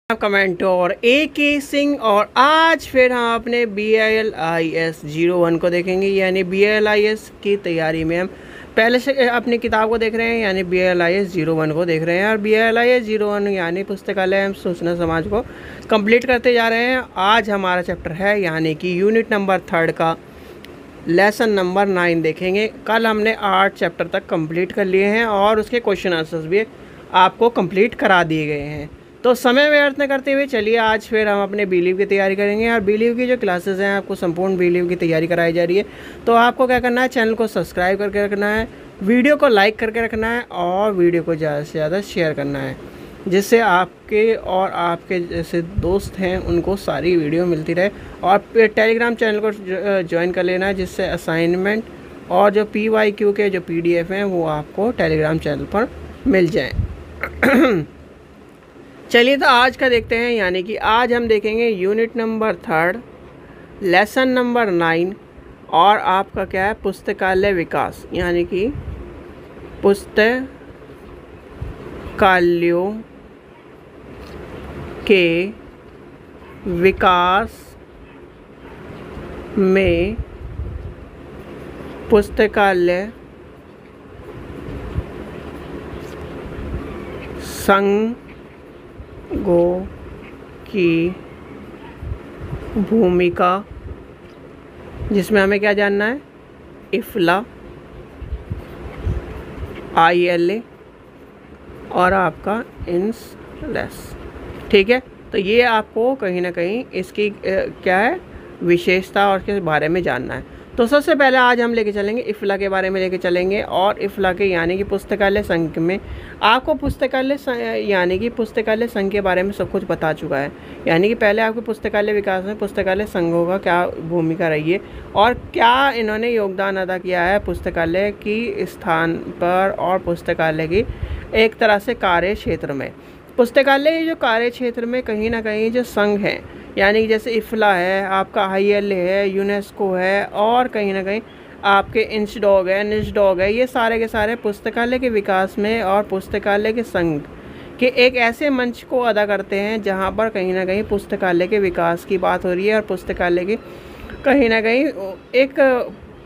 Comment और AK Singh और आज फिर हम अपने BILIS 01 को देखेंगे। यानी BILIS की तैयारी में हम पहले से अपनी किताब को देख रहे हैं, यानी BILIS 01 को देख रहे हैं। और BILIS 01 यानी पुस्तकालय एवं सूचना समाज को कंप्लीट करते जा रहे हैं। आज हमारा चैप्टर है यानी कि यूनिट नंबर 3 का लेसन नंबर 9 देखेंगे। कल हमने 8 चैप्टर तक कंप्लीट कर लिए हैं और उसके क्वेश्चन आंसर्स भी आपको कंप्लीट करा दिए गए हैं। तो समय व्यर्थ न करते हुए चलिए आज फिर हम अपने बिलीव की तैयारी करेंगे। और बिलीव की जो क्लासेस हैं, आपको संपूर्ण बिलीव की तैयारी कराई जा रही है। तो आपको क्या करना है, चैनल को सब्सक्राइब करके रखना है, वीडियो को लाइक करके रखना है और वीडियो को ज़्यादा से ज़्यादा शेयर करना है, जिससे आपके और आपके जैसे दोस्त हैं उनको सारी वीडियो मिलती रहे। और टेलीग्राम चैनल को ज्वाइन कर लेना है, जिससे असाइनमेंट और जो PYQ के जो PDF हैं वो आपको टेलीग्राम चैनल पर मिल जाएँ। चलिए तो आज का देखते हैं। यानी कि आज हम देखेंगे यूनिट नंबर 3 लेसन नंबर 9 और आपका क्या है, पुस्तकालय विकास। यानी कि पुस्तकालयों के विकास में पुस्तकालय संघों की भूमिका, जिसमें हमें क्या जानना है, IFLA, ILA और आपका INSLES। ठीक है, तो ये आपको कहीं ना कहीं इसकी क्या है विशेषता और के बारे में जानना है। तो सबसे पहले आज हम लेके चलेंगे IFLA के बारे में लेके चलेंगे। और IFLA के यानी कि पुस्तकालय संघ में आपको यानी कि पुस्तकालय संघ के बारे में सब कुछ बता चुका है। यानी कि पहले आपके पुस्तकालय विकास में पुस्तकालय संघों का क्या भूमिका रही है और क्या इन्होंने योगदान अदा किया है पुस्तकालय की स्थान पर और पुस्तकालय की एक तरह से कार्य क्षेत्र में। पुस्तकालय जो कार्य क्षेत्र में कहीं ना कहीं जो संघ है, यानी कि जैसे IFLA है, आपका ILA है, यूनेस्को है और कहीं ना कहीं आपके INSDOG है, NISDOG है, ये सारे के सारे पुस्तकालय के विकास में और पुस्तकालय के संघ के एक ऐसे मंच को अदा करते हैं जहां पर कहीं ना कहीं पुस्तकालय के विकास की बात हो रही है और पुस्तकालय की कहीं ना कहीं एक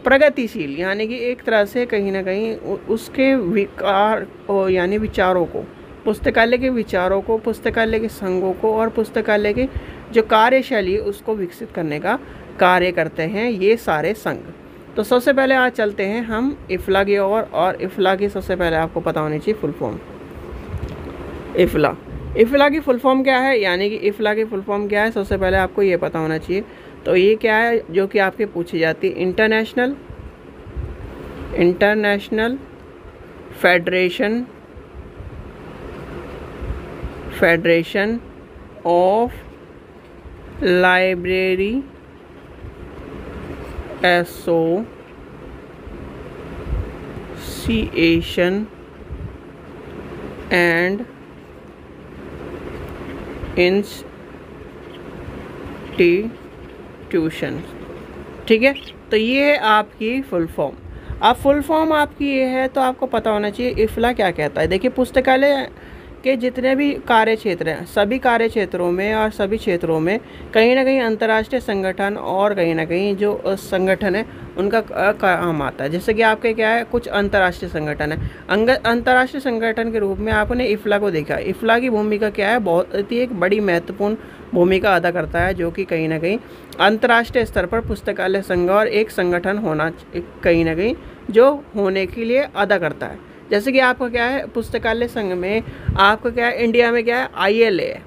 प्रगतिशील, यानी कि एक तरह से कहीं ना कहीं उसके विकार यानी विचारों को, पुस्तकालय के विचारों को, पुस्तकालय के संघों को और पुस्तकालय की जो कार्यशैली उसको विकसित करने का कार्य करते हैं ये सारे संघ। तो सबसे पहले आज चलते हैं हम IFLA की ओर। और IFLA की सबसे पहले आपको पता होनी चाहिए फुल फॉर्म। IFLA की फुल फॉर्म क्या है, यानी कि IFLA की फुल फॉर्म क्या है, सबसे पहले आपको ये पता होना चाहिए। तो ये क्या है जो कि आपके पूछी जाती है, international federation of library association and institution. ठीक है, तो ये है आपकी फुल फॉर्म। अब फुल फॉर्म आपकी ये है तो आपको पता होना चाहिए IFLA क्या कहता है। देखिए, पुस्तकालय के जितने भी कार्य क्षेत्र हैं, सभी कार्य क्षेत्रों में और सभी क्षेत्रों में कहीं ना कहीं अंतर्राष्ट्रीय संगठन और कहीं ना कहीं जो संगठन है उनका काम आता है। जैसे कि आपके क्या है, कुछ अंतर्राष्ट्रीय संगठन है। अंतर्राष्ट्रीय संगठन के रूप में आपने IFLA को देखा। IFLA की भूमिका क्या है, बहुत ही एक बड़ी महत्वपूर्ण भूमिका अदा करता है, जो कि कहीं ना कहीं अंतर्राष्ट्रीय स्तर पर पुस्तकालय संघ और एक संगठन होना कहीं ना कहीं जो होने के लिए अदा करता है। जैसे कि आपका क्या है, पुस्तकालय संघ में आपका क्या है, इंडिया में क्या है, ILA है,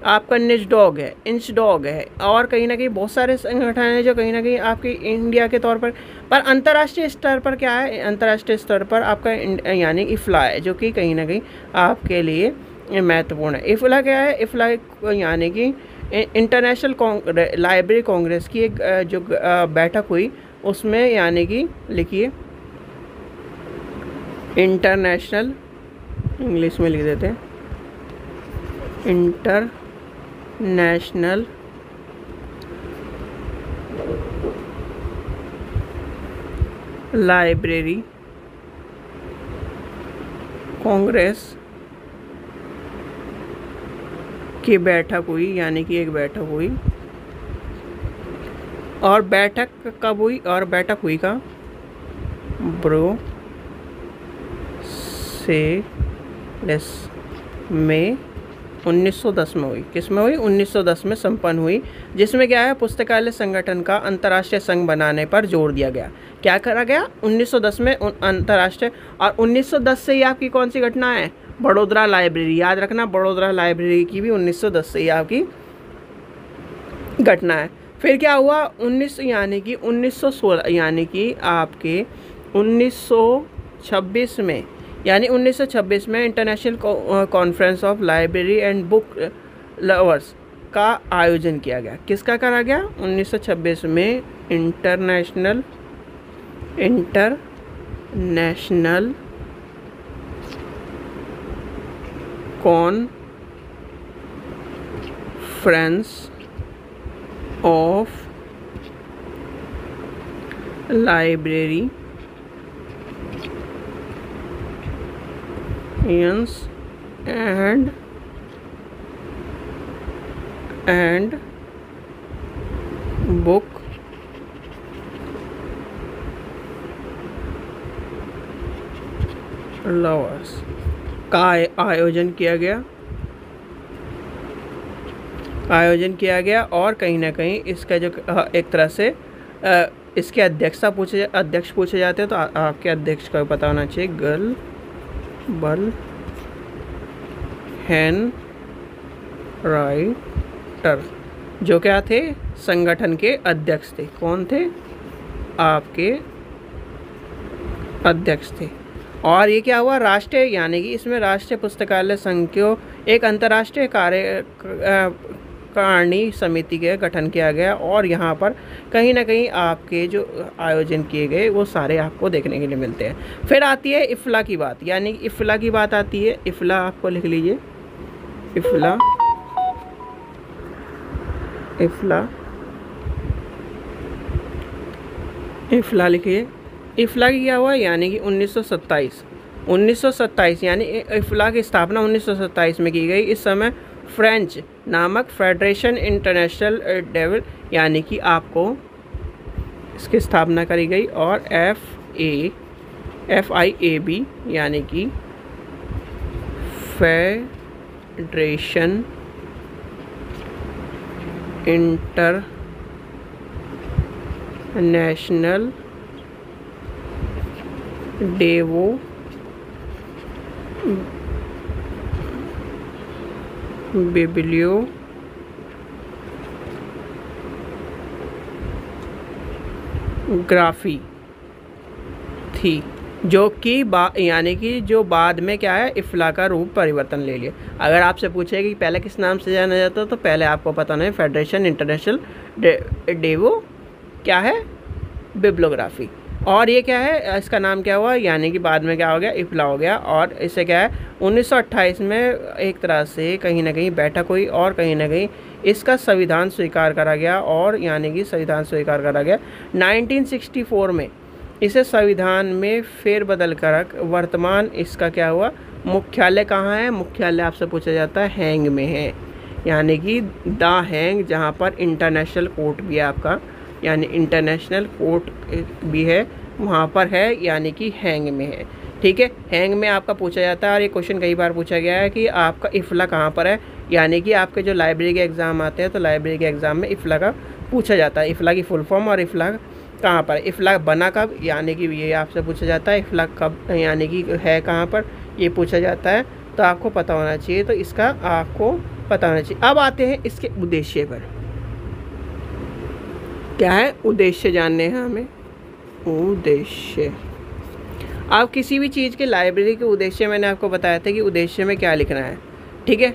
आपका NISDOG है, INSDOG है और कहीं ना कहीं बहुत सारे संगठन हैं जो कहीं ना कहीं आपके इंडिया के तौर पर अंतर्राष्ट्रीय स्तर पर क्या है, अंतर्राष्ट्रीय स्तर पर आपका यानी IFLA है, जो कि कहीं ना कहीं आपके लिए महत्वपूर्ण है। IFLA क्या है, IFLA यानी कि इंटरनेशनल लाइब्रेरी कांग्रेस की एक जो बैठक हुई उसमें, यानी कि लिखिए इंटरनेशनल, इंग्लिश में लिख देते हैं, इंटरनेशनल लाइब्रेरी कांग्रेस की बैठक हुई, यानी कि एक बैठक हुई। और बैठक कब हुई, और बैठक हुई का ब्रुसेल्स में 1910 में हुई। किस में हुई? 1910 में संपन्न हुई, जिसमें क्या है, पुस्तकालय संगठन का अंतर्राष्ट्रीय संघ बनाने पर जोर दिया गया। क्या करा गया? 1910 में अंतर्राष्ट्रीय। और 1910 से ही आपकी कौन सी घटना है? बड़ोदरा लाइब्रेरी। याद रखना, बड़ोदरा लाइब्रेरी की भी 1910 से ही आपकी घटना है। फिर क्या हुआ? 1916 यानी कि आपके 1926 में, यानी 1926 में international conference of library and book lovers का आयोजन किया गया। किसका करा गया? 1926 में international conference of library and book lovers का आयोजन किया गया। और कहीं ना कहीं इसका जो एक तरह से इसके अध्यक्ष पूछे जाते हैं, तो आपके अध्यक्ष का पता होना चाहिए। गलबल हेनराइटर, जो क्या थे? संगठन के अध्यक्ष थे। कौन थे? आपके अध्यक्ष थे। और ये क्या हुआ? राष्ट्रीय, यानी कि इसमें राष्ट्रीय पुस्तकालय संघ को एक अंतर्राष्ट्रीय कार्यकारिणी समिति के गठन किया गया। और यहाँ पर कहीं ना कहीं आपके जो आयोजन किए गए वो सारे आपको देखने के लिए मिलते हैं। फिर आती है इफ्ला की बात, यानी कि इफ्ला की बात आती है। इफ्ला आपको लिख लीजिए, इफ्ला लिखिए। इफ्ला की क्या हुआ? यानी कि 1927 यानी इफ्ला की स्थापना 1927 में की गई। इस समय फ्रेंच नामक फेडरेशन इंटरनेशनल डेवल, यानी कि आपको इसकी स्थापना करी गई। और FIAB यानी कि फेडरेशन इंटरनेशनल डेवो बिब्लियोग्राफी थी, जो कि यानी कि जो बाद में क्या है, इफ्ला का रूप परिवर्तन ले लिया। अगर आपसे पूछे कि पहले किस नाम से जाना जाता, तो पहले आपको पता नहीं, फेडरेशन इंटरनेशनल डेवो क्या है, बिब्लियोग्राफी। और ये क्या है, इसका नाम क्या हुआ, यानी कि बाद में क्या हो गया, इफ्ला हो गया। और इससे क्या है, 1928 में एक तरह से कहीं ना कहीं बैठक हुई और कहीं ना कहीं इसका संविधान स्वीकार करा गया। और यानी कि संविधान स्वीकार करा गया 1964 में। इसे संविधान में फेरबदल कर वर्तमान इसका क्या हुआ, मुख्यालय कहाँ है? मुख्यालय आपसे पूछा जाता है, हैंग में है, यानी कि द हैंग, जहाँ पर इंटरनेशनल कोर्ट भी है आपका, यानी इंटरनेशनल कोर्ट भी है वहाँ पर है, यानी कि हैंग में है। ठीक है, हैंग में आपका पूछा जाता है। और ये क्वेश्चन कई बार पूछा गया है कि आपका इफ्ला कहाँ पर है, यानी कि आपके जो लाइब्रेरी के एग्ज़ाम आते हैं, तो लाइब्रेरी के एग्ज़ाम में इफ्ला का पूछा जाता है, इफ्ला की फुल फॉर्म और इफ्ला कहाँ पर, इफ्ला बना कब, यानी कि ये आपसे पूछा जाता है। इफ्ला कब, यानी कि है कहाँ पर, ये पूछा जाता है। तो आपको पता होना चाहिए, तो इसका आपको पता होना चाहिए। अब आते हैं इसके उद्देश्य पर। क्या है उद्देश्य, जानने हैं हमें उद्देश्य। आप किसी भी चीज़ के लाइब्रेरी के उद्देश्य, मैंने आपको बताया था कि उद्देश्य में क्या लिखना है। ठीक है,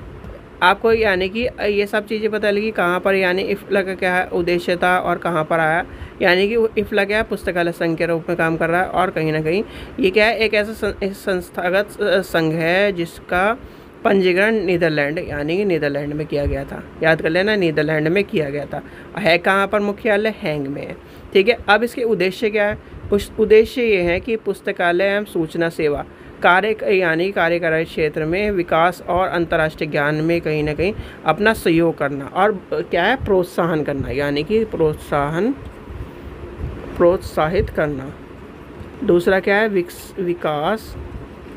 आपको यानी कि ये सब चीज़ें पता लगी कहाँ पर, यानी इफ्ला का क्या है उद्देश्य था और कहाँ पर आया। यानी कि इफ्ला क्या है, पुस्तकालय संघ के रूप में काम कर रहा है। और कहीं ना कहीं ये क्या है, एक ऐसा संस्थागत संघ है जिसका पंजीकरण नीदरलैंड, यानी कि नीदरलैंड में किया गया था। याद कर लेना, नीदरलैंड में किया गया था। है कहाँ पर मुख्यालय, हैंग में है। ठीक है, अब इसके उद्देश्य क्या है? उद्देश्य ये है कि पुस्तकालय एवं सूचना सेवा यानी कार्यकारी क्षेत्र में विकास और अंतर्राष्ट्रीय ज्ञान में कहीं ना कहीं अपना सहयोग करना, और क्या है, प्रोत्साहन करना, यानी कि प्रोत्साहित करना। दूसरा क्या है, विकास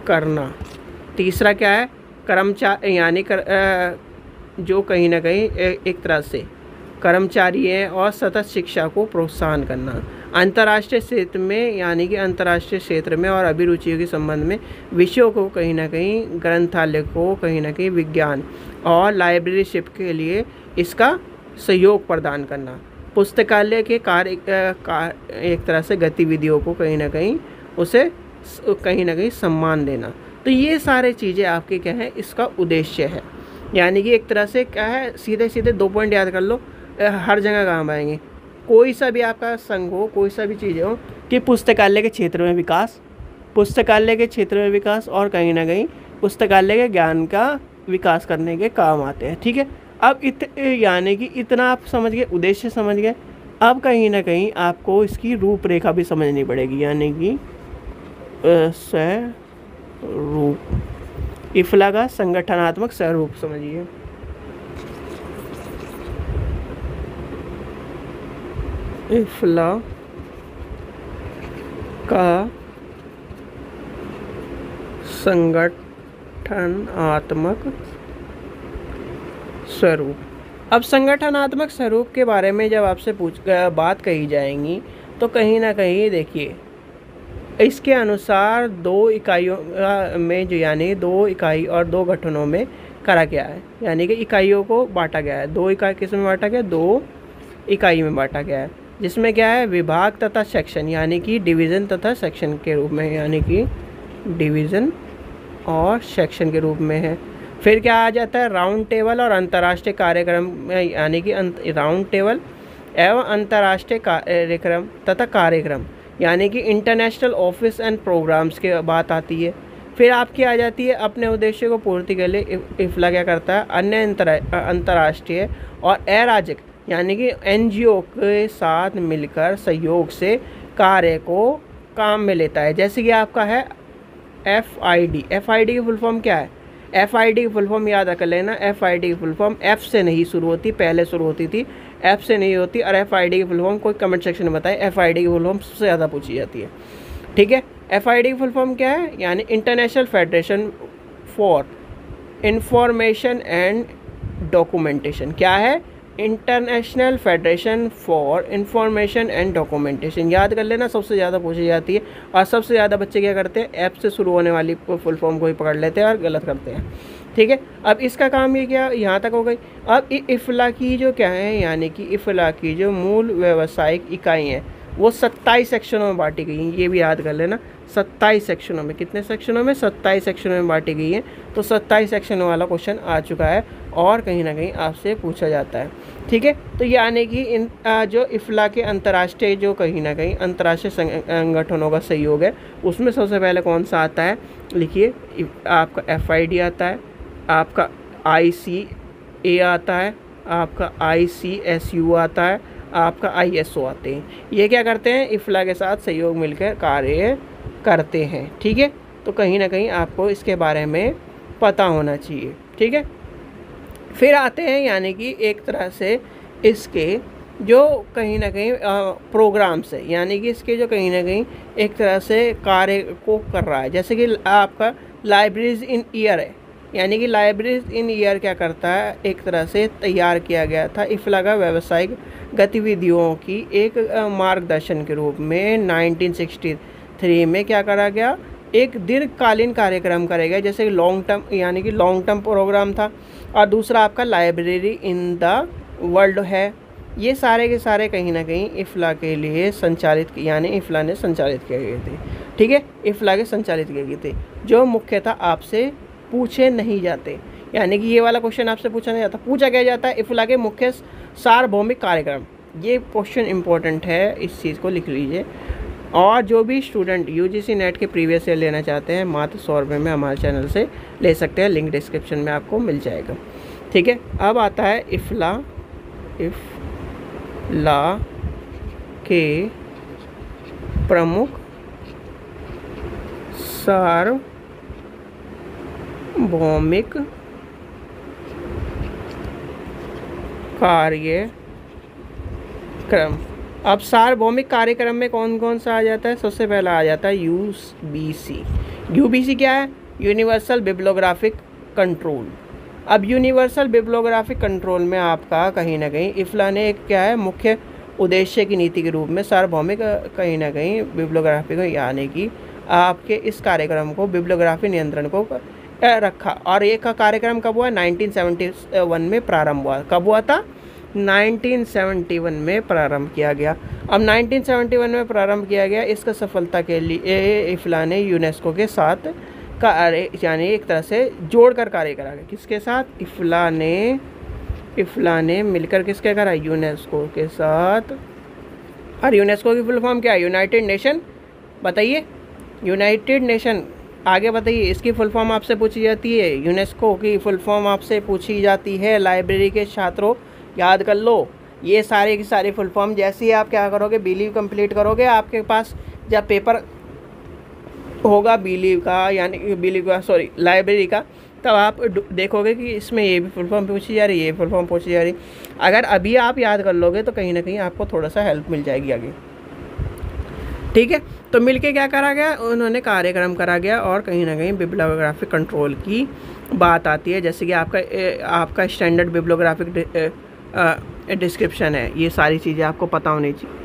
करना। तीसरा क्या है, कर्मचारी यानी जो कहीं ना कहीं एक तरह से कर्मचारी है, और सतत शिक्षा को प्रोत्साहन करना। अंतर्राष्ट्रीय क्षेत्र में यानी कि अंतर्राष्ट्रीय क्षेत्र में और अभिरुचियों के संबंध में विषयों को कहीं ना कहीं, ग्रंथालय को कहीं ना कहीं विज्ञान और लाइब्रेरीशिप के लिए इसका सहयोग प्रदान करना। पुस्तकालय के कार्य एक तरह से गतिविधियों को कहीं ना कहीं उसे कहीं ना कहीं सम्मान देना। तो ये सारे चीज़ें आपके क्या है, इसका उद्देश्य है। यानी कि एक तरह से क्या है, सीधे सीधे 2 पॉइंट याद कर लो, हर जगह काम आएंगे। कोई सा भी आपका संघ हो, कोई सा भी चीज़ें हो, कि पुस्तकालय के क्षेत्र में विकास, पुस्तकालय के क्षेत्र में विकास, और कहीं ना कहीं पुस्तकालय के ज्ञान का विकास करने के काम आते हैं। ठीक है, अब यानी कि इतना आप समझ गए, उद्देश्य समझ गए। अब कहीं ना कहीं आपको इसकी रूपरेखा भी समझनी पड़ेगी, यानी कि स्वरूप, इफ्ला का संगठनात्मक स्वरूप समझिए। इफ्ला का संगठनात्मक स्वरूप। अब संगठनात्मक स्वरूप के बारे में जब आपसे बात कही जाएंगी, तो कहीं ना कहीं देखिए, इसके अनुसार 2 इकाइयों में जो, यानी 2 इकाई और 2 गठनों में करा गया है, यानी कि इकाइयों को बांटा गया है। 2 इकाई किस में बांटा गया, 2 इकाई में बांटा गया है, जिसमें क्या है, विभाग तथा सेक्शन, यानी कि डिवीज़न तथा सेक्शन के रूप में, यानी कि डिवीज़न और सेक्शन के रूप में है। फिर क्या आ जाता है, राउंड टेबल और अंतर्राष्ट्रीय कार्यक्रम, यानी कि राउंड टेबल एवं अंतर्राष्ट्रीय कार्यक्रम तथा कार्यक्रम, यानी कि इंटरनेशनल ऑफिस एंड प्रोग्राम्स के बात आती है। फिर आपकी आ जाती है, अपने उद्देश्य को पूर्ति के लिए इफ्ला क्या करता है, अन्य अंतर्राष्ट्रीय और अराजक, यानी कि NGO के साथ मिलकर सहयोग से कार्य को काम में लेता है। जैसे कि आपका है FID। FID की फुल फॉर्म क्या है, FID की फुल फॉर्म याद रख लेना। FID की फुल फॉर्म F से नहीं शुरू होती, पहले शुरू होती थी, F से नहीं होती। और FID की फुल फॉर्म कोई कमेंट सेक्शन में बताए, FID की फुल फॉर्म सबसे ज़्यादा पूछी जाती है। ठीक है, FID की फुल फॉर्म क्या है, यानी international federation for information and documentation. क्या है, international federation for information and documentation. याद कर लेना, सबसे ज़्यादा पूछी जाती है, और सबसे ज़्यादा बच्चे क्या करते हैं, ऐप से शुरू होने वाली फुल फॉर्म को ही पकड़ लेते हैं और गलत करते हैं। ठीक है, अब इसका काम ये क्या, यहाँ तक हो गई। अब इफ्ला की जो क्या है, यानी कि इफ्ला की जो मूल व्यावसायिक इकाई हैं, वो 27 सेक्शनों में बांटी गई हैं। ये भी याद कर लेना, 27 सेक्शनों में, कितने सेक्शनों में, 27 सेक्शनों में बांटी गई हैं। तो 27 सेक्शनों वाला क्वेश्चन आ चुका है, और कहीं ना कहीं आपसे पूछा जाता है। ठीक है, तो यानी कि इन जो इफ्ला के अंतर्राष्ट्रीय, जो कहीं ना कहीं अंतर्राष्ट्रीय संगठनों का सहयोग है, उसमें सबसे पहले कौन सा आता है, लिखिए, आपका FID आता है, आपका ICA आता है, आपका ICSU आता है, आपका ISO आते हैं। ये क्या करते हैं, इफ्ला के साथ सहयोग मिलकर कार्य करते हैं। ठीक है, तो कहीं ना कहीं आपको इसके बारे में पता होना चाहिए। ठीक है, फिर आते हैं, यानी कि एक तरह से इसके जो कहीं ना कहीं प्रोग्राम्स है, यानी कि इसके जो कहीं ना कहीं एक तरह से कार्य को कर रहा है। जैसे कि आपका लाइब्रेरीज इन ईयर है, यानी कि लाइब्रेरीज इन ईयर क्या करता है, एक तरह से तैयार किया गया था इफ्ला का व्यावसायिक गतिविधियों की एक मार्गदर्शन के रूप में 1963 में क्या करा गया, एक दीर्घकालीन कार्यक्रम करे गए, जैसे लॉन्ग टर्म, यानी कि लॉन्ग टर्म प्रोग्राम था। और दूसरा आपका लाइब्रेरी इन द वर्ल्ड है। ये सारे के सारे कहीं ना कहीं इफ्ला के लिए संचालित, यानी इफ्ला ने संचालित किए गए थे। ठीक है, इफ्ला के संचालित किए गए थे, जो मुख्यतः आपसे पूछे नहीं जाते। यानी कि ये वाला क्वेश्चन आपसे पूछा नहीं जाता, पूछा क्या जाता है, इफ्ला के मुख्य सार्वभौमिक कार्यक्रम। ये क्वेश्चन इंपॉर्टेंट है, इस चीज़ को लिख लीजिए। और जो भी स्टूडेंट UGC नेट के प्रीवियस ईयर लेना चाहते हैं, मात्र 100 रुपये में हमारे चैनल से ले सकते हैं, लिंक डिस्क्रिप्शन में आपको मिल जाएगा। ठीक है, अब आता है इफ्ला के प्रमुख सार्वभौमिक भौमिक कार्यक्रम। अब सार्वभौमिक कार्यक्रम में कौन कौन सा आ जाता है? सबसे पहला आ जाता है यूबीसी। यूबीसी क्या है? Universal bibliographic control. अब यूनिवर्सल बिब्लियोग्राफिक कंट्रोल में आपका कहीं ना कहीं इफ्ला ने एक क्या है मुख्य उद्देश्य की नीति के रूप में सार्वभौमिक कहीं ना कहीं बिब्लियोग्राफी को यानी कि आपके इस कार्यक्रम को बिब्लियोग्राफी नियंत्रण को रखा। और ये का कार्यक्रम कब हुआ? 1971 में प्रारंभ हुआ। कब हुआ था? 1971 में प्रारंभ किया गया। अब 1971 में प्रारंभ किया गया। इसका सफलता के लिए इफ्ला ने यूनेस्को के साथ कार्य यानी एक तरह से जोड़कर कार्य करा गया। किसके साथ? इफ्ला ने मिलकर किसके करा? यूनेस्को के साथ। और यूनेस्को की फुल फॉर्म क्या है? United nation. बताइए, यूनाइटेड नेशन। आगे बताइए, इसकी फुल फॉर्म आपसे पूछी जाती है। यूनेस्को की फुल फॉर्म आपसे पूछी जाती है। लाइब्रेरी के छात्रों याद कर लो ये सारे की सारी फुल फॉर्म। जैसे ही आप क्या करोगे, बिलीव कंप्लीट करोगे, आपके पास जब पेपर होगा लाइब्रेरी का, तब आप देखोगे कि इसमें ये भी फुल फॉर्म पूछी जा रही है, ये फुल फॉर्म पूछी जा रही। अगर अभी आप याद कर लोगे तो कहीं ना कहीं आपको थोड़ा सा हेल्प मिल जाएगी आगे। ठीक है, तो मिलके क्या करा गया? उन्होंने कार्यक्रम करा गया। और कहीं ना कहीं बिब्लियोग्राफिक कंट्रोल की बात आती है, जैसे कि आपका स्टैंडर्ड बिब्लियोग्राफिक डिस्क्रिप्शन है। ये सारी चीज़ें आपको पता होनी चाहिए।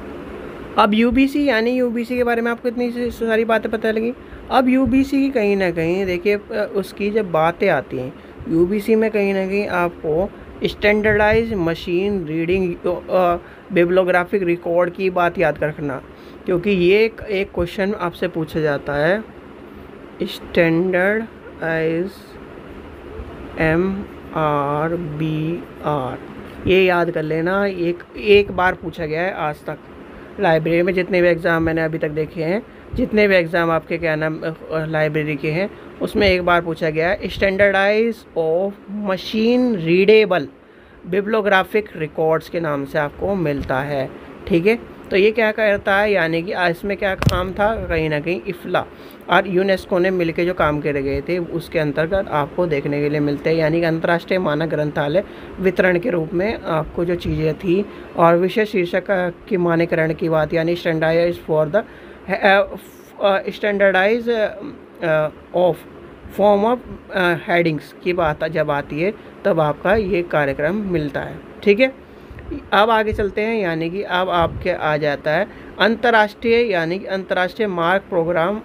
अब यूबीसी यानी यूबीसी के बारे में आपको इतनी सारी बातें पता लगी। अब यूबीसी की कहीं ना कहीं देखिए उसकी जब बातें आती हैं यूबीसी में, कहीं ना कहीं आपको standardise machine reading bibliographic record की बात याद रखना, क्योंकि ये एक क्वेश्चन आपसे पूछा जाता है। स्टैंडर्डाइज MRBR, ये याद कर लेना। एक बार पूछा गया है आज तक लाइब्रेरी में। जितने भी एग्ज़ाम मैंने अभी तक देखे हैं, जितने भी एग्ज़ाम आपके क्या नाम लाइब्रेरी के हैं, उसमें एक बार पूछा गया है standardise of machine readable bibliographic records के नाम से आपको मिलता है। ठीक है, तो ये क्या करता है, यानी कि इसमें क्या काम था? कहीं ना कहीं इफ्ला और यूनेस्को ने मिलकर जो काम करे गए थे उसके अंतर्गत आपको देखने के लिए मिलते हैं। यानी कि अंतर्राष्ट्रीय मानक ग्रंथालय वितरण के रूप में आपको जो चीज़ें थी और विशेष शीर्षक की मानकीकरण की बात, यानी standardise for the standardise of form of headings की बात जब आती है तब आपका ये कार्यक्रम मिलता है। ठीक है, अब आगे चलते हैं। यानी कि अब आपके आ जाता है अंतर्राष्ट्रीय, यानी कि अंतर्राष्ट्रीय मार्क प्रोग्राम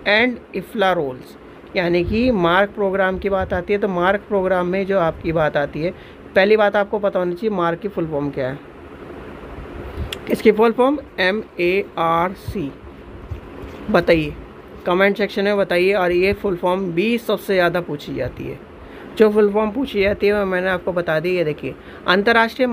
एंड इफ्ला रोल्स। यानी कि मार्क प्रोग्राम की बात आती है तो मार्क प्रोग्राम में जो आपकी बात आती है, पहली बात आपको पता होनी चाहिए मार्क की फुल फॉर्म क्या है। इसकी फुल फॉर्म MARC। बताइए, कमेंट सेक्शन में बताइए। और ये फुल फॉर्म भी सबसे ज़्यादा पूछी जाती है। जो फुल फॉर्म पूछी जाती है वो मैंने आपको बता दी है। देखिए, अंतर्राष्ट्रीय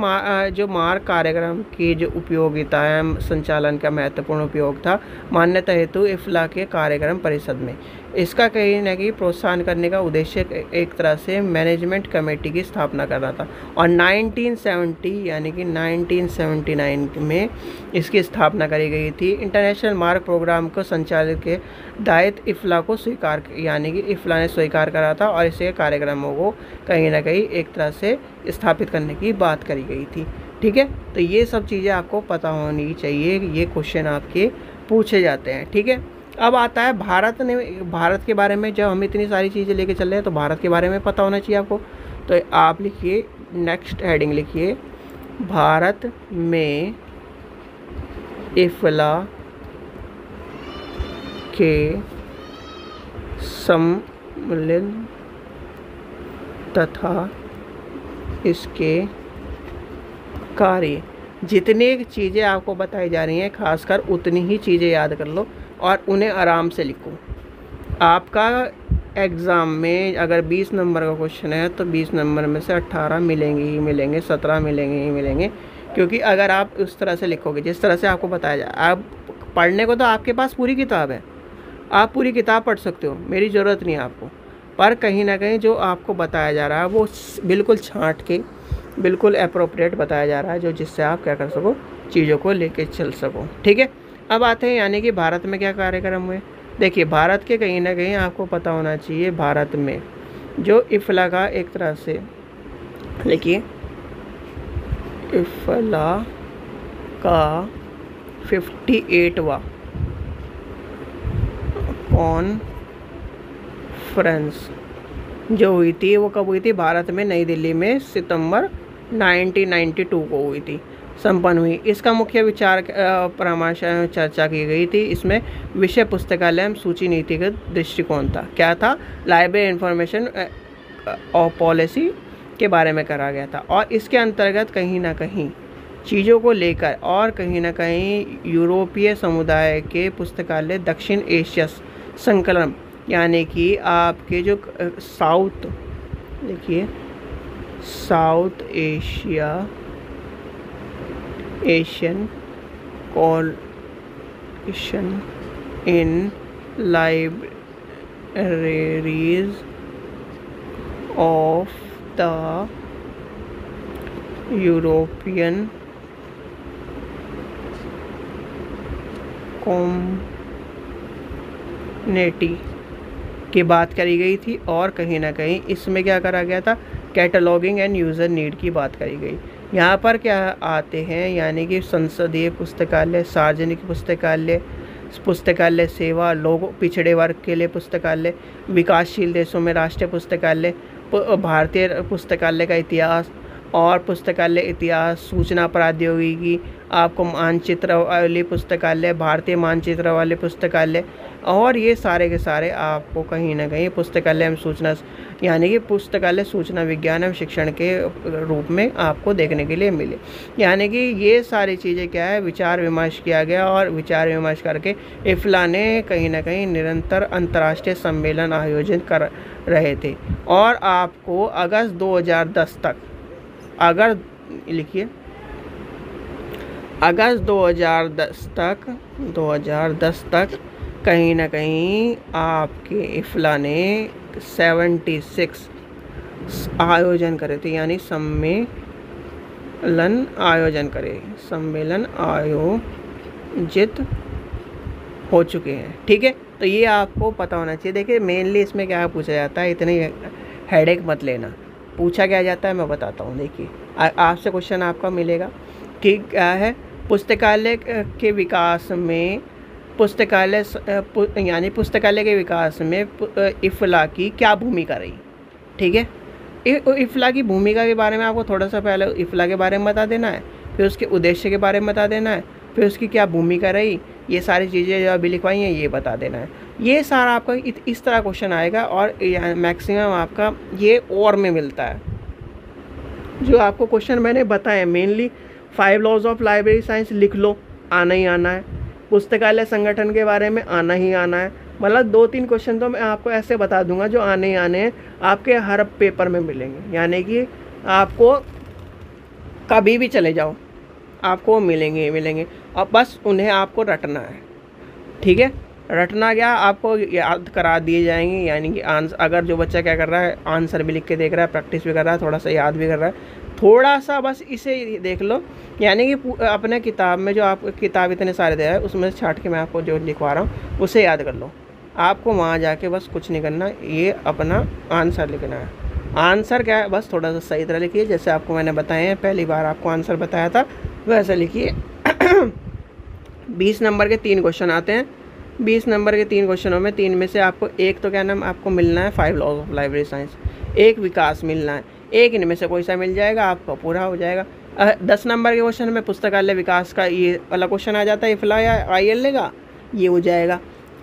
जो मार्क कार्यक्रम की जो उपयोगिता है, संचालन का महत्वपूर्ण उपयोग था मान्यता हेतु इफ्ला के कार्यक्रम परिषद में। इसका कहीं ना कहीं प्रोत्साहन करने का उद्देश्य एक तरह से मैनेजमेंट कमेटी की स्थापना करना था। और 1970 यानी कि 1979 में इसकी स्थापना करी गई थी। इंटरनेशनल मार्क प्रोग्राम को संचालित के दायित्व इफ्ला को स्वीकार, यानी कि इफ्ला ने स्वीकार करा था और इसे कार्यक्रमों को कहीं ना कहीं एक तरह से स्थापित करने की बात करी गई थी। ठीक है, तो ये सब चीज़ें आपको पता होनी चाहिए। ये क्वेश्चन आपके पूछे जाते हैं। ठीक है, अब आता है भारत के बारे में। जब हम इतनी सारी चीज़ें लेके चल रहे हैं तो भारत के बारे में पता होना चाहिए आपको। तो आप लिखिए, नेक्स्ट हेडिंग लिखिए, भारत में इफ्ला के सम्मेलन तथा इसके कार्य। जितनी चीज़ें आपको बताई जा रही हैं खासकर उतनी ही चीज़ें याद कर लो और उन्हें आराम से लिखो। आपका एग्ज़ाम में अगर 20 नंबर का क्वेश्चन है तो 20 नंबर में से 18 मिलेंगे ही मिलेंगे, 17 मिलेंगे ही मिलेंगे। क्योंकि अगर आप उस तरह से लिखोगे जिस तरह से आपको बताया जाए, आप पढ़ने को तो आपके पास पूरी किताब है, आप पूरी किताब पढ़ सकते हो, मेरी ज़रूरत नहीं है आपको। पर कहीं ना कहीं जो आपको बताया जा रहा है वो बिल्कुल छांट के बिल्कुल अप्रोप्रिएट बताया जा रहा है, जो जिससे आप क्या कर सको, चीज़ों को लेके चल सको। ठीक है, अब आते हैं यानी कि भारत में क्या कार्यक्रम हुए। देखिए, भारत के कहीं ना कहीं आपको पता होना चाहिए, भारत में जो इफ़ला का एक तरह से लिखिए, इफ़ला का 58वां कॉन्फ्रेंस जो हुई थी वो कब हुई थी? भारत में नई दिल्ली में सितंबर 1992 को हुई थी, संपन्न हुई। इसका मुख्य विचार परामर्श चर्चा की गई थी। इसमें विषय पुस्तकालय एवं सूची नीतिगत दृष्टिकोण था। क्या था? लाइब्रेरी इंफॉर्मेशन और पॉलिसी के बारे में करा गया था। और इसके अंतर्गत कहीं ना कहीं चीज़ों को लेकर और कहीं ना कहीं यूरोपीय समुदाय के पुस्तकालय दक्षिण एशिया संकलन, यानी कि आपके जो साउथ, देखिए south Asian coalition in libraries of the European community की बात करी गई थी। और कहीं ना कहीं इसमें क्या करा गया था? कैटलॉगिंग एंड यूज़र नीड की बात करी गई। यहाँ पर क्या आते हैं, यानी कि संसदीय पुस्तकालय, सार्वजनिक पुस्तकालय, पुस्तकालय सेवा, लोगों पिछड़े वर्ग के लिए पुस्तकालय, विकासशील देशों में राष्ट्रीय पुस्तकालय, भारतीय पुस्तकालय का इतिहास और पुस्तकालय इतिहास, सूचना प्रौद्योगिकी, आपको मानचित्र वाले पुस्तकालय, भारतीय मानचित्र वाले पुस्तकालय, और ये सारे के सारे आपको कहीं ना कहीं पुस्तकालय एवं सूचना, यानी कि पुस्तकालय सूचना विज्ञान एवं शिक्षण के रूप में आपको देखने के लिए मिले। यानी कि ये सारी चीज़ें क्या है? विचार विमर्श किया गया और विचार विमर्श करके इफ़ला ने कहीं ना कहीं निरंतर अंतर्राष्ट्रीय सम्मेलन आयोजित कर रहे थे। और आपको अगस्त 2010 तक, अगर लिखिए अगस्त 2010 तक कहीं ना कहीं आपके इफ़ला ने 76 आयोजन करे थे, यानी सम्मेलन आयोजित हो चुके हैं। ठीक है, तो ये आपको पता होना चाहिए। देखिए मेनली इसमें क्या पूछा जाता है, इतनी हेडेक मत लेना। पूछा क्या जाता है मैं बताता हूँ। देखिए आपसे क्वेश्चन आपका मिलेगा कि क्या है, पुस्तकालय के विकास में पुस्तकालय के विकास में इफ़ला की क्या भूमिका रही। ठीक है, इफ़ला की भूमिका के बारे में आपको थोड़ा सा पहले इफ़ला के बारे में बता देना है, फिर उसके उद्देश्य के बारे में बता देना है, फिर उसकी क्या भूमिका रही, ये सारी चीज़ें जो अभी लिखवाई हैं ये बता देना है। ये सारा आपका इस तरह क्वेश्चन आएगा और मैक्सिमम आपका ये और में मिलता है। जो आपको क्वेश्चन मैंने बताया mainly 5 laws of library science लिख लो, आना ही आना है। पुस्तकालय संगठन के बारे में आना ही आना है। मतलब 2-3 क्वेश्चन तो मैं आपको ऐसे बता दूंगा जो आने ही आने हैं, आपके हर पेपर में मिलेंगे। यानी कि आपको कभी भी चले जाओ आपको मिलेंगे और बस उन्हें आपको रटना है। ठीक है, रटना क्या, आपको याद करा दिए जाएंगे। यानी कि आंसर, अगर जो बच्चा क्या कर रहा है, आंसर भी लिख के देख रहा है, प्रैक्टिस भी कर रहा है, थोड़ा सा याद भी कर रहा है, थोड़ा सा बस इसे देख लो। यानी कि अपने किताब में जो आप किताब इतने सारे दे रहा है उसमें छाट के मैं आपको जो लिखवा रहा हूँ उसे याद कर लो। आपको वहाँ जाके बस कुछ नहीं करना, ये अपना आंसर लिखना है। आंसर क्या है, बस थोड़ा सा सही तरह लिखिए, जैसे आपको मैंने बताए हैं, पहली बार आपको आंसर बताया था वैसे लिखिए। 20 नंबर के 3 क्वेश्चन आते हैं। 20 नंबर के 3 क्वेश्चनों में 3 में से आपको एक तो क्या नाम आपको मिलना है 5 लॉज ऑफ लाइब्रेरी साइंस, एक विकास मिलना है, एक इनमें से कोई सा मिल जाएगा आपका पूरा हो जाएगा। 10 नंबर के क्वेश्चन में पुस्तकालय विकास का ये वाला क्वेश्चन आ जाता है, इफ़ला या IL का, ये हो जाएगा।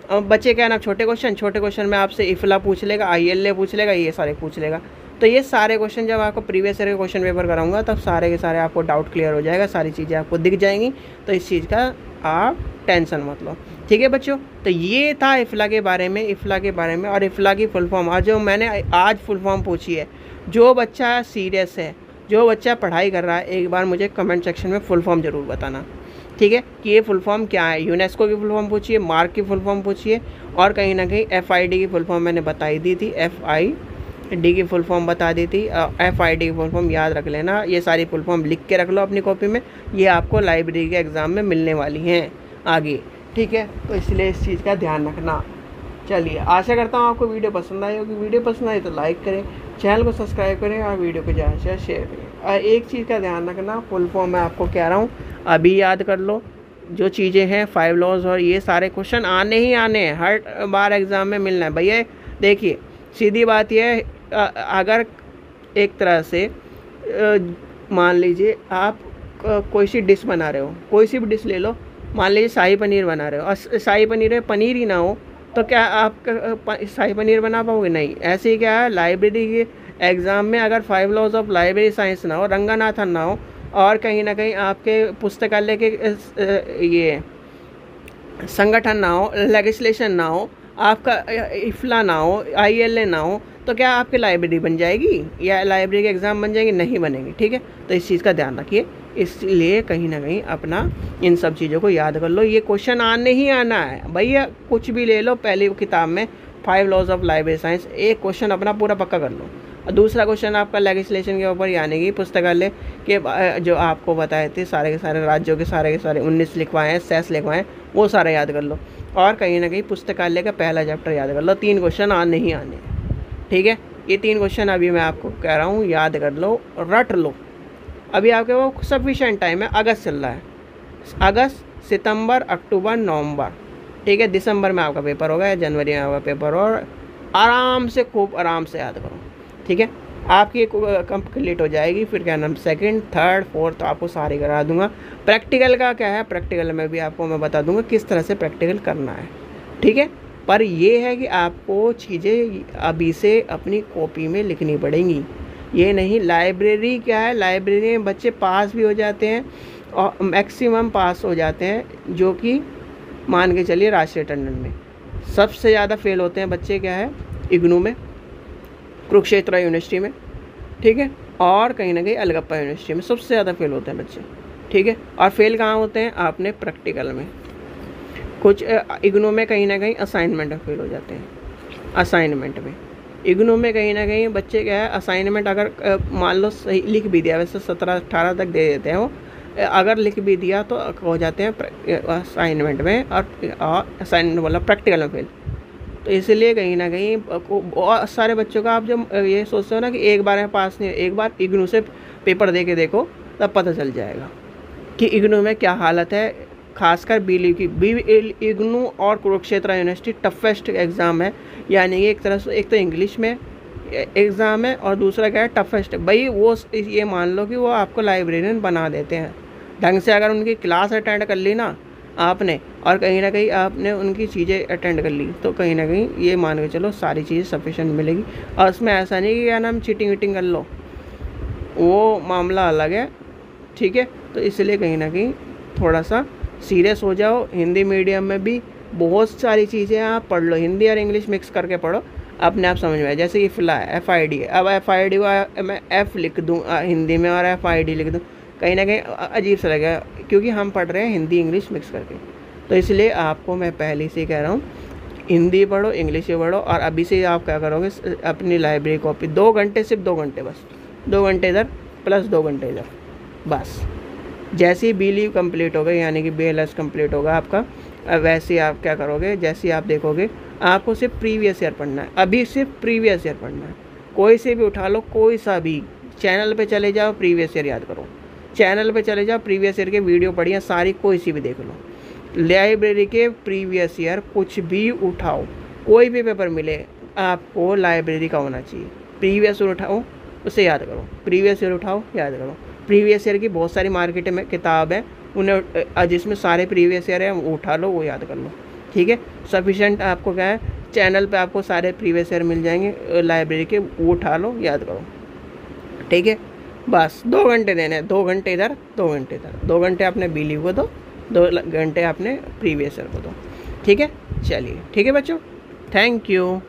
अब बच्चे क्या ना छोटे क्वेश्चन में आपसे इफ़ला पूछ लेगा, IL पूछ लेगा, ये सारे पूछ लेगा। तो ये सारे क्वेश्चन जब आपको प्रीवियस ईयर के क्वेश्चन पेपर कराऊंगा तब सारे के सारे आपको डाउट क्लियर हो जाएगा, सारी चीज़ें आपको दिख जाएंगी। तो इस चीज़ का आप टेंशन मत लो। ठीक है बच्चों, तो ये था इफ़ला के बारे में और इफ़ला की फुल फॉर्म। आज जो मैंने आज फुल फॉर्म पूछी है, जो बच्चा सीरियस है, जो बच्चा पढ़ाई कर रहा है, एक बार मुझे कमेंट सेक्शन में फुल फॉर्म ज़रूर बताना। ठीक है, कि ये फुल फॉर्म क्या है। यूनेस्को की फुल फॉर्म पूछिए, मार्क की फुल फॉर्म पूछिए, और कहीं ना कहीं FID की फुल फॉर्म मैंने बताई दी थी, FID की फुल फॉर्म बता दी थी। FID की फुल फॉर्म याद रख लेना, ये सारी फुल फॉर्म लिख के रख लो अपनी कॉपी में, ये आपको लाइब्रेरी के एग्ज़ाम में मिलने वाली हैं आगे। ठीक है, तो इसलिए इस चीज़ का ध्यान रखना। चलिए, आशा करता हूँ आपको वीडियो पसंद आई होगी। वीडियो पसंद आई तो लाइक करें, चैनल को सब्सक्राइब करें और वीडियो को ज़्यादा से ज़्यादा शेयर करें। और एक चीज़ का ध्यान रखना, फुल फॉर्म मैं आपको कह रहा हूँ, अभी याद कर लो जो चीज़ें हैं, 5 लॉज और ये सारे क्वेश्चन आने ही आने हैं, हर बार एग्ज़ाम में मिलना है भैया। देखिए सीधी बात यह है, अगर एक तरह से मान लीजिए आप कोई सी डिश बना रहे हो, कोई सी भी डिश ले लो, मान लीजिए शाही पनीर बना रहे हो और शाही पनीर में पनीर ही ना हो, तो क्या आप शाही पनीर बना पाओगे? नहीं। ऐसे ही क्या है, लाइब्रेरी के एग्ज़ाम में अगर 5 लॉज ऑफ लाइब्रेरी साइंस ना हो, रंगनाथन ना हो, और कहीं ना कहीं आपके पुस्तकालय के ये संगठन ना हो, लेजिस्लेशन ना हो, आपका इफ्ला ना हो, ILA ना हो, तो क्या आपकी लाइब्रेरी बन जाएगी या लाइब्रेरी के एग्ज़ाम बन जाएंगे? नहीं बनेंगे। ठीक है, तो इस चीज़ का ध्यान रखिए। इसलिए कहीं ना कहीं अपना इन सब चीज़ों को याद कर लो, ये क्वेश्चन आने ही आना है भैया। कुछ भी ले लो, पहली किताब में 5 लॉज ऑफ लाइब्रेरी साइंस, एक क्वेश्चन अपना पूरा पक्का कर लो। और दूसरा क्वेश्चन आपका लेजिस्लेशन के ऊपर, यानी कि पुस्तकालय के जो आपको बताए थे सारे के सारे राज्यों के सारे 19 लिखवाए हैं, सेस लिखवाए हैं, वो सारा याद कर लो। और कहीं ना कहीं पुस्तकालय का पहला चैप्टर याद कर लो। 3 क्वेश्चन आने ही आने हैं। ठीक है, ये 3 क्वेश्चन अभी मैं आपको कह रहा हूँ, याद कर लो, रट लो। अभी आपके वो सफिशिएंट टाइम है, अगस्त चल रहा है, अगस्त, सितंबर, अक्टूबर, नवंबर। ठीक है, दिसंबर में आपका पेपर होगा या जनवरी में आपका पेपर हो, और आराम से, खूब आराम से याद करो। ठीक है, आपकी कंप्लीट हो जाएगी। फिर क्या नाम, सेकंड, थर्ड, फोर्थ आपको सारी करा दूंगा। प्रैक्टिकल का क्या है, प्रैक्टिकल में भी आपको मैं बता दूंगा किस तरह से प्रैक्टिकल करना है। ठीक है, पर ये है कि आपको चीज़ें अभी से अपनी कॉपी में लिखनी पड़ेंगी। ये नहीं, लाइब्रेरी क्या है, लाइब्रेरी में बच्चे पास भी हो जाते हैं और मैक्सिमम पास हो जाते हैं, जो कि मान के चलिए राष्ट्रीय टंडन में सबसे ज़्यादा फेल होते हैं बच्चे क्या है, इग्नू में, कुरुक्षेत्र यूनिवर्सिटी में। ठीक है, और कहीं ना कहीं अलगप्पा यूनिवर्सिटी में सबसे ज़्यादा फेल होते हैं बच्चे। ठीक है, और फेल कहाँ होते हैं, आपने प्रैक्टिकल में, कुछ इग्नू में कहीं ना कहीं असाइनमेंट में फेल हो जाते हैं। असाइनमेंट में इग्नू में कहीं ना कहीं बच्चे क्या है, असाइनमेंट अगर मान लो सही लिख भी दिया, वैसे 17-18 तक दे देते हैं वो, अगर लिख भी दिया तो हो जाते हैं असाइनमेंट में, और असाइनमेंट बोला प्रैक्टिकल में फेल। तो इसलिए कहीं ना कहीं बहुत सारे बच्चों का, आप जब ये सोचते हो ना कि एक बार में पास नहीं, एक बार इग्नू से पेपर दे के देखो, तब पता चल जाएगा कि इग्नू में क्या हालत है। खासकर इग्नू और कुरुक्षेत्र यूनिवर्सिटी टफेस्ट एग्ज़ाम है, यानी एक तरह से एक तो इंग्लिश में एग्ज़ाम है और दूसरा क्या है, टफेस्ट। भाई वो ये मान लो कि वो आपको लाइब्रेरियन बना देते हैं ढंग से। अगर उनकी क्लास अटेंड कर ली ना आपने, और कहीं ना कहीं आपने उनकी चीज़ें अटेंड कर ली, तो कहीं ना कहीं ये मान के चलो सारी चीज़ें सफिशेंट मिलेगी। और उसमें ऐसा नहीं कि क्या नाम चीटिंग वीटिंग कर लो, वो मामला अलग है। ठीक है, तो इसलिए कहीं ना कहीं थोड़ा सा सीरियस हो जाओ। हिंदी मीडियम में भी बहुत सारी चीज़ें आप पढ़ लो, हिंदी और इंग्लिश मिक्स करके पढ़ो, अपने आप समझ में आए। जैसे कि FILA है, FID है, अब FID को मैं F लिख दूँ हिंदी में और FID लिख दूँ, कहीं ना कहीं अजीब सा लगेगा, क्योंकि हम पढ़ रहे हैं हिंदी इंग्लिश मिक्स करके। तो इसलिए आपको मैं पहले से कह रहा हूँ, हिंदी पढ़ो, इंग्लिश पढ़ो, और अभी से आप क्या करोगे, अपनी लाइब्रेरी कॉपी 2 घंटे, सिर्फ 2 घंटे, बस 2 घंटे इधर प्लस 2 घंटे इधर, बस। जैसे ही BLEAV कंप्लीट होगा, यानी कि BLS कंप्लीट होगा आपका, वैसे ही आप क्या करोगे, जैसे ही आप देखोगे, आपको सिर्फ प्रीवियस ईयर पढ़ना है। अभी सिर्फ प्रीवियस ईयर पढ़ना है, कोई से भी उठा लो, कोई सा भी, चैनल पे चले जाओ, प्रीवियस ईयर याद करो, चैनल पे चले जाओ, प्रीवियस ईयर के वीडियो पढ़िए सारी, कोई सी भी देख लो, लाइब्रेरी के प्रीवियस ईयर कुछ भी उठाओ, कोई भी पेपर मिले आपको लाइब्रेरी का होना चाहिए। प्रीवियस ईयर उठाओ, उसे याद करो, प्रीवियस ईयर उठाओ, याद करो। प्रीवियस ईयर की बहुत सारी मार्केट में किताब है, उन्हें जिसमें सारे प्रीवियस ईयर है, वो उठा लो, वो याद कर लो। ठीक है, सफिशेंट आपको क्या है, चैनल पे आपको सारे प्रीवियस ईयर मिल जाएंगे लाइब्रेरी के, वो उठा लो, याद करो। ठीक है, बस 2 घंटे देने हैं, 2 घंटे इधर, 2 घंटे इधर, 2 घंटे आपने BLEAV को दो, 2 घंटे आपने प्रीवियस ईयर को दो। ठीक है, चलिए, ठीक है बच्चों, थैंक यू।